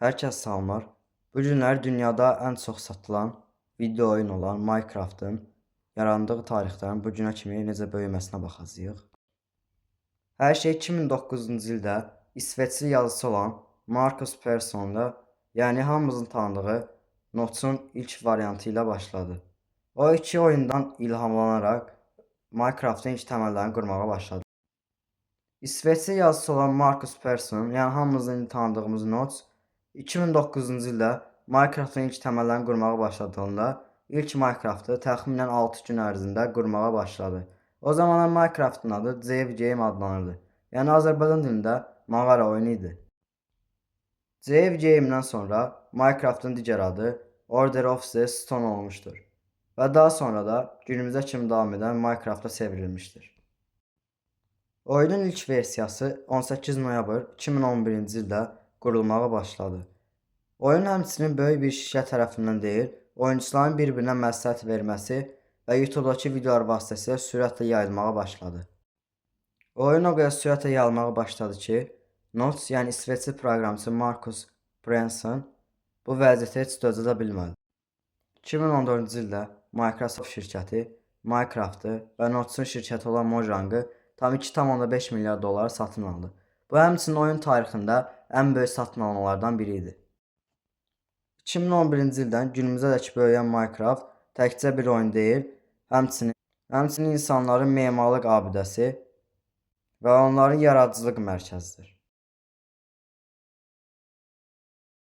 Hər kəs salamlar. Bu günləri dünyada ən çox satılan video oyun olan Minecraftın yarandığı tarixdən bu günə kimi necə böyüməsinə baxacağıq. Hər şey 2009-cu ildə İsveçli yazıçı olan Marcus Persson'la, yəni hamımızın tanıdığı Notch-un ilk variantı ilə başladı. O iki oyundan ilhamlanaraq Minecraftın ilk təməllərini qurmağa başladı. İsveçli yazıçı olan Marcus Persson, yəni hamımızın tanıdığımız Notch, 2009-cu ildə Minecraftın ilk təməllərini qurmağa başladığında ilk Minecraftı təxminən 6 gün ərzində qurmağa başladı. O zamanlar Minecraftın adı Cave Game adlanırdı. Yəni Azərbaycan dilində mağara oyunu idi. Cave Game-dən sonra Minecraftın digər adı Order of the Stone olmuşdur və daha sonra da günümüzə kimi davam edən Minecraft'a çevrilmişdir. Oyunun ilk versiyası 18 noyabr 2011-ci ildə qurulmağa başladı. Oyun həmçinin böyük bir şirkət tərəfindən deyil, oyuncuların bir-birinə məsləhət verməsi və YouTube-dakı videolar vasitəsilə sürətlə yayılmağa başladı. Oyun o qədər sürətlə yayılmağa başladı ki, Notch, yəni İsveçli proqramçı Marcus Persson bu vəziyyətə heç dözə bilmədi. 2014-cü ildə Microsoft şirkəti Minecraftı və Notch'un şirkəti olan Mojang'ı tam 2,5 milyar dolar satın aldı. Bu həmçinin oyun tarixində ən böyük satın almalardan biri idi. 2011-ci ildən günümüzədək böyüyən Minecraft təkcə bir oyun deyil, həmçinin insanların memarlıq abidəsi və onların yaradıcılıq mərkəzidir.